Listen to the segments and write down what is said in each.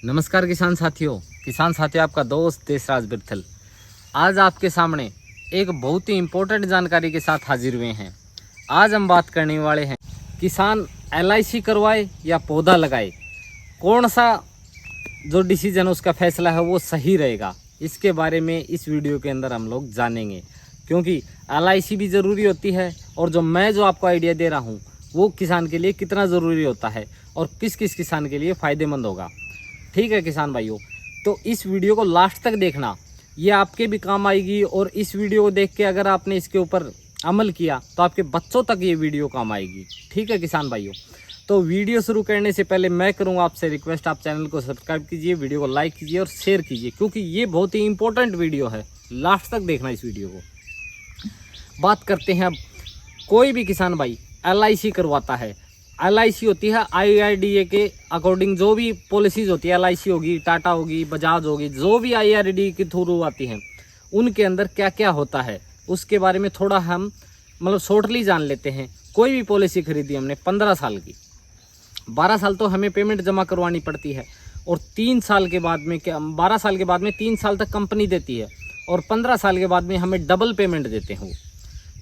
नमस्कार किसान साथियों आपका दोस्त देशराज बिरथल आज आपके सामने एक बहुत ही इम्पोर्टेंट जानकारी के साथ हाजिर हुए हैं। आज हम बात करने वाले हैं किसान LIC करवाए या पौधा लगाए, कौन सा जो डिसीजन उसका फैसला है वो सही रहेगा। इसके बारे में इस वीडियो के अंदर हम लोग जानेंगे, क्योंकि LIC भी ज़रूरी होती है और जो आपको आइडिया दे रहा हूँ वो किसान के लिए कितना ज़रूरी होता है और किस किस किसान के लिए फ़ायदेमंद होगा। ठीक है किसान भाइयों, तो इस वीडियो को लास्ट तक देखना, ये आपके भी काम आएगी और इस वीडियो को देख के अगर आपने इसके ऊपर अमल किया तो आपके बच्चों तक ये वीडियो काम आएगी। ठीक है किसान भाइयों, तो वीडियो शुरू करने से पहले मैं करूंगा आपसे रिक्वेस्ट, आप चैनल को सब्सक्राइब कीजिए, वीडियो को लाइक कीजिए और शेयर कीजिए, क्योंकि ये बहुत ही इंपॉर्टेंट वीडियो है। लास्ट तक देखना इस वीडियो को। बात करते हैं अब, कोई भी किसान भाई LIC करवाता है। LIC होती है IRDA के अकॉर्डिंग, जो भी पॉलिसीज होती है, LIC होगी, टाटा होगी, बजाज होगी, जो भी IRDA के थ्रू आती हैं, उनके अंदर क्या क्या होता है उसके बारे में थोड़ा हम शॉर्टली जान लेते हैं। कोई भी पॉलिसी खरीदी हमने 15 साल की, 12 साल तो हमें पेमेंट जमा करवानी पड़ती है और 3 साल के बाद में 12 साल के बाद में 3 साल तक कंपनी देती है और 15 साल के बाद में हमें डबल पेमेंट देते हैं।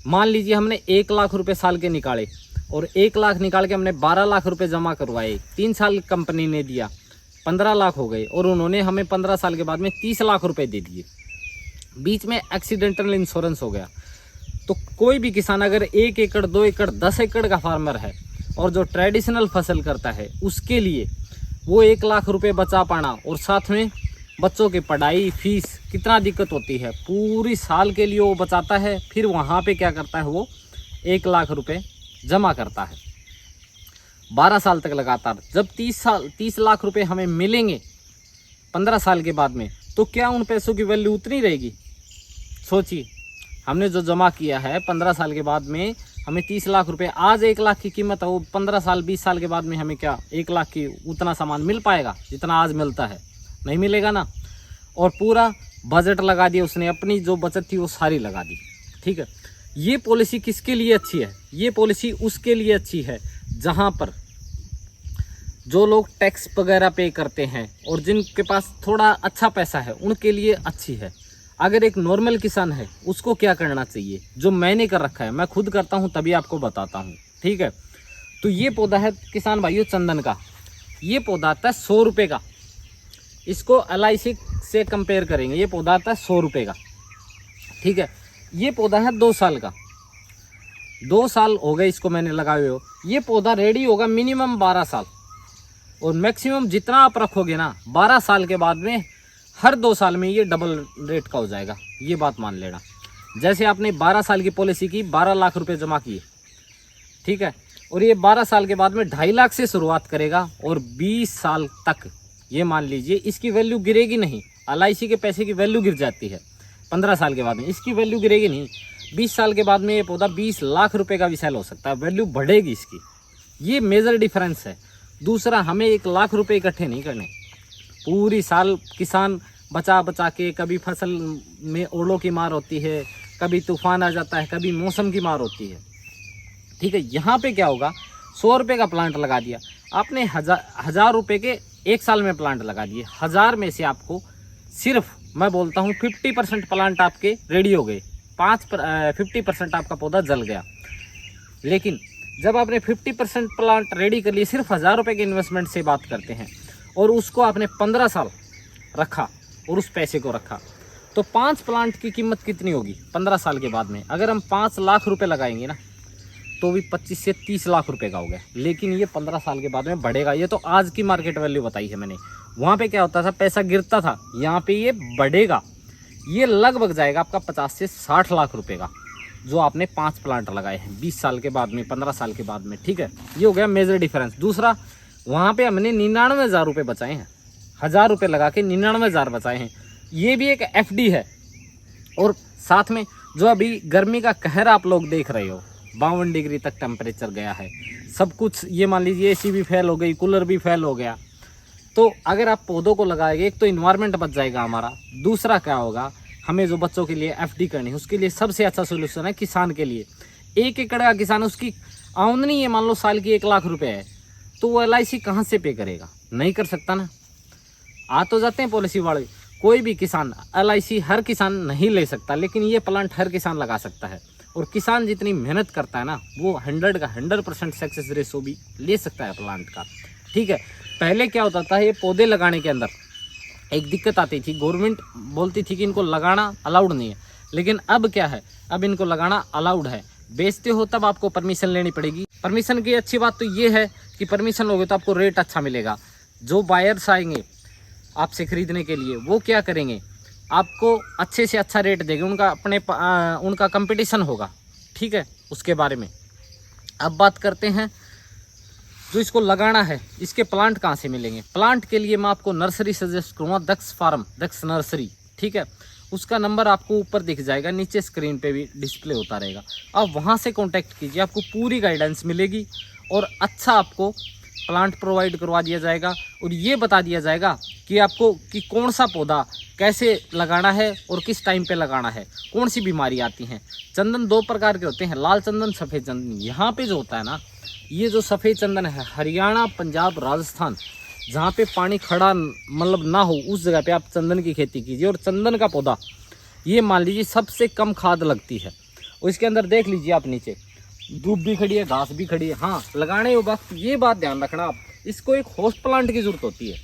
मान लीजिए हमने 1 लाख रुपए साल के निकाले और 1 लाख निकाल के हमने 12 लाख रुपए जमा करवाए, 3 साल कंपनी ने दिया, 15 लाख हो गए और उन्होंने हमें 15 साल के बाद में 30 लाख रुपए दे दिए। बीच में एक्सीडेंटल इंश्योरेंस हो गया। तो कोई भी किसान अगर 1 एकड़ 2 एकड़ 10 एकड़ का फार्मर है और जो ट्रेडिशनल फसल करता है, उसके लिए वो 1 लाख रुपए बचा पाना और साथ में बच्चों की पढ़ाई फीस कितना दिक्कत होती है, पूरी साल के लिए वो बचाता है। फिर वहाँ पे क्या करता है, वो 1 लाख रुपए जमा करता है 12 साल तक लगातार। जब 30 लाख रुपए हमें मिलेंगे 15 साल के बाद में, तो क्या उन पैसों की वैल्यू उतनी रहेगी? सोचिए, हमने जो जमा किया है 15 साल के बाद में हमें 30 लाख रुपए, आज 1 लाख की कीमत है, वो 15 साल 20 साल के बाद में हमें क्या 1 लाख की उतना सामान मिल पाएगा जितना आज मिलता है? नहीं मिलेगा ना। और पूरा बजट लगा दिया उसने, अपनी जो बचत थी वो सारी लगा दी। ठीक है, ये पॉलिसी किसके लिए अच्छी है? ये पॉलिसी उसके लिए अच्छी है जहां पर जो लोग टैक्स वगैरह पे करते हैं और जिनके पास थोड़ा अच्छा पैसा है, उनके लिए अच्छी है। अगर एक नॉर्मल किसान है, उसको क्या करना चाहिए, जो मैंने कर रखा है, मैं खुद करता हूं तभी आपको बताता हूं। ठीक है, तो ये पौधा है किसान भाइयों चंदन का। ये पौधा आता है 100 रुपये का। इसको LIC से कंपेयर करेंगे, ये पौधा आता है 100 रुपये का। ठीक है, ये पौधा है 2 साल का, 2 साल हो गए इसको मैंने लगाए हो। ये पौधा रेडी होगा मिनिमम 12 साल और मैक्सिमम जितना आप रखोगे ना, 12 साल के बाद में हर 2 साल में ये डबल रेट का हो जाएगा। ये बात मान लेना। जैसे आपने 12 साल की पॉलिसी की, 12 लाख रुपए जमा किए, ठीक है, और ये 12 साल के बाद में 2.5 लाख से शुरुआत करेगा और 20 साल तक ये मान लीजिए इसकी वैल्यू गिरेगी नहीं। LIC के पैसे की वैल्यू गिर जाती है 15 साल के बाद में, इसकी वैल्यू गिरेगी नहीं। 20 साल के बाद में ये पौधा 20 लाख रुपए का भी सेल हो सकता है, वैल्यू बढ़ेगी इसकी। ये मेजर डिफरेंस है। दूसरा, हमें 1 लाख रुपए इकट्ठे नहीं करने। पूरी साल किसान बचा बचा के, कभी फसल में ओलों की मार होती है, कभी तूफान आ जाता है, कभी मौसम की मार होती है। ठीक है, यहाँ पे क्या होगा, 100 रुपये का प्लांट लगा दिया आपने, 1000 रुपये के 1 साल में प्लांट लगा दिए। 1000 में से आपको सिर्फ मैं बोलता हूँ 50% प्लांट आपके रेडी हो गए, 50% आपका पौधा जल गया। लेकिन जब आपने 50% प्लांट रेडी कर लिए, सिर्फ 1000 रुपये के इन्वेस्टमेंट से बात करते हैं, और उसको आपने 15 साल रखा और उस पैसे को रखा, तो 5 प्लांट की कीमत कितनी होगी 15 साल के बाद में? अगर हम 5 लाख रुपए लगाएंगे ना, तो भी 25 से 30 लाख रुपए का हो गया। लेकिन ये 15 साल के बाद में बढ़ेगा। ये तो आज की मार्केट वैल्यू बताई है मैंने। वहाँ पे क्या होता था, पैसा गिरता था, यहाँ पे ये बढ़ेगा। ये लगभग जाएगा आपका 50 से 60 लाख रुपए का, जो आपने 5 प्लांट लगाए हैं 20 साल के बाद में, 15 साल के बाद में। ठीक है, ये हो गया मेजर डिफरेंस। दूसरा, वहाँ पे हमने 99,000 रुपये बचाए हैं, 1000 रुपये लगा के 99,000 बचाए हैं। ये भी एक FD है। और साथ में जो अभी गर्मी का कहर आप लोग देख रहे हो, 52 डिग्री तक टेम्परेचर गया है, सब कुछ, ये मान लीजिए AC भी फेल हो गई, कूलर भी फेल हो गया। तो अगर आप पौधों को लगाएंगे, एक तो इन्वायरमेंट बच जाएगा हमारा, दूसरा क्या होगा, हमें जो बच्चों के लिए FD करनी है, उसके लिए सबसे अच्छा सोल्यूशन है किसान के लिए। 1 एकड़ का किसान, उसकी आमदनी ये मान लो साल की 1 लाख रुपए है, तो वो LIC कहाँ से पे करेगा? नहीं कर सकता ना। आ तो जाते हैं पॉलिसी वाले, कोई भी किसान LIC हर किसान नहीं ले सकता, लेकिन ये प्लांट हर किसान लगा सकता है। और किसान जितनी मेहनत करता है ना, वो 100 का 100% सक्सेस रेशो भी ले सकता है प्लांट का। ठीक है, पहले क्या होता था, ये पौधे लगाने के अंदर एक दिक्कत आती थी, गवर्नमेंट बोलती थी कि इनको लगाना अलाउड नहीं है, लेकिन अब क्या है, अब इनको लगाना अलाउड है। बेचते हो तब आपको परमिशन लेनी पड़ेगी। परमिशन की अच्छी बात तो ये है कि परमिशन लोगे तो आपको रेट अच्छा मिलेगा। जो बायर्स आएंगे आपसे खरीदने के लिए, वो क्या करेंगे, आपको अच्छे से अच्छा रेट देंगे, उनका कंपटीशन होगा। ठीक है, उसके बारे में अब बात करते हैं। जो इसको लगाना है, इसके प्लांट कहाँ से मिलेंगे? प्लांट के लिए मैं आपको नर्सरी सजेस्ट करूँगा, दक्ष फार्म, दक्ष नर्सरी। ठीक है, उसका नंबर आपको ऊपर दिख जाएगा, नीचे स्क्रीन पे भी डिस्प्ले होता रहेगा। आप वहाँ से कांटेक्ट कीजिए, आपको पूरी गाइडेंस मिलेगी और अच्छा आपको प्लांट प्रोवाइड करवा दिया जाएगा। और ये बता दिया जाएगा कि आपको कि कौन सा पौधा कैसे लगाना है और किस टाइम पे लगाना है, कौन सी बीमारी आती हैं। चंदन 2 प्रकार के होते हैं, लाल चंदन, सफ़ेद चंदन। यहाँ पे जो होता है ना, ये जो सफ़ेद चंदन है, हरियाणा, पंजाब, राजस्थान, जहाँ पे पानी खड़ा मतलब ना हो, उस जगह पे आप चंदन की खेती कीजिए। और चंदन का पौधा ये मान लीजिए सबसे कम खाद लगती है। और इसके अंदर देख लीजिए आप, नीचे धूप भी खड़ी है, घास भी खड़ी है। हाँ, लगाने के वक्त ये बात ध्यान रखना आप, इसको एक होस्ट प्लांट की जरूरत होती है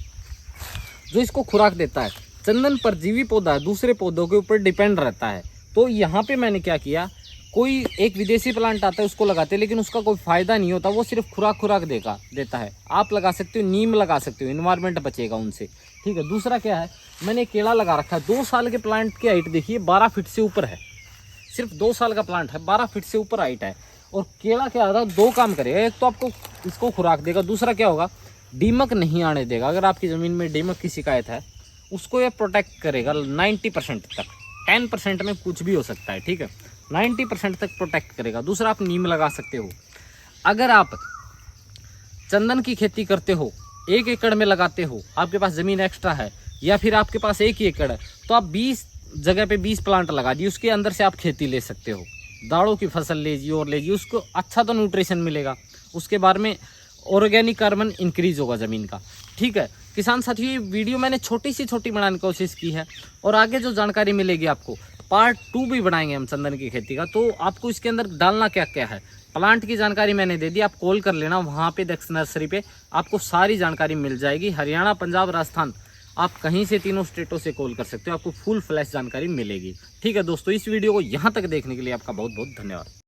जो इसको खुराक देता है। चंदन परजीवी पौधा है, दूसरे पौधों के ऊपर डिपेंड रहता है। तो यहाँ पे मैंने क्या किया, कोई एक विदेशी प्लांट आता है उसको लगाते हैं, लेकिन उसका कोई फायदा नहीं होता, वो सिर्फ खुराक देता है। आप लगा सकते हो, नीम लगा सकते हो, इन्वायरमेंट बचेगा उनसे। ठीक है, दूसरा क्या है, मैंने केला लगा रखा है। 2 साल के प्लांट की हाइट देखिए 12 फीट से ऊपर है। सिर्फ 2 साल का प्लांट है, 12 फीट से ऊपर हाइट है। और केला क्या होता है, 2 काम करेगा, एक तो आपको इसको खुराक देगा, दूसरा क्या होगा, दीमक नहीं आने देगा। अगर आपकी ज़मीन में दीमक की शिकायत है, उसको ये प्रोटेक्ट करेगा 90% तक। 10% में कुछ भी हो सकता है। ठीक है, 90% तक प्रोटेक्ट करेगा। दूसरा, आप नीम लगा सकते हो। अगर आप चंदन की खेती करते हो, 1 एकड़ में लगाते हो, आपके पास ज़मीन एक्स्ट्रा है, या फिर आपके पास 1 ही एकड़ है, तो आप 20 जगह पे 20 प्लांट लगा दिए, उसके अंदर से आप खेती ले सकते हो। दालों की फसल लीजिए और लीजिए, उसको अच्छा तो न्यूट्रिशन मिलेगा, उसके बारे में ऑर्गेनिक कार्बन इंक्रीज होगा ज़मीन का। ठीक है किसान साथियों, ये वीडियो मैंने छोटी बनाने की कोशिश की है, और आगे जो जानकारी मिलेगी आपको, पार्ट 2 भी बनाएंगे हम चंदन की खेती का। तो आपको इसके अंदर डालना क्या क्या है, प्लांट की जानकारी मैंने दे दी, आप कॉल कर लेना, वहाँ पे दक्ष नर्सरी पे आपको सारी जानकारी मिल जाएगी। हरियाणा, पंजाब, राजस्थान, आप कहीं से तीनों स्टेटों से कॉल कर सकते हो, आपको फुल फ्लैश जानकारी मिलेगी। ठीक है दोस्तों, इस वीडियो को यहाँ तक देखने के लिए आपका बहुत बहुत धन्यवाद।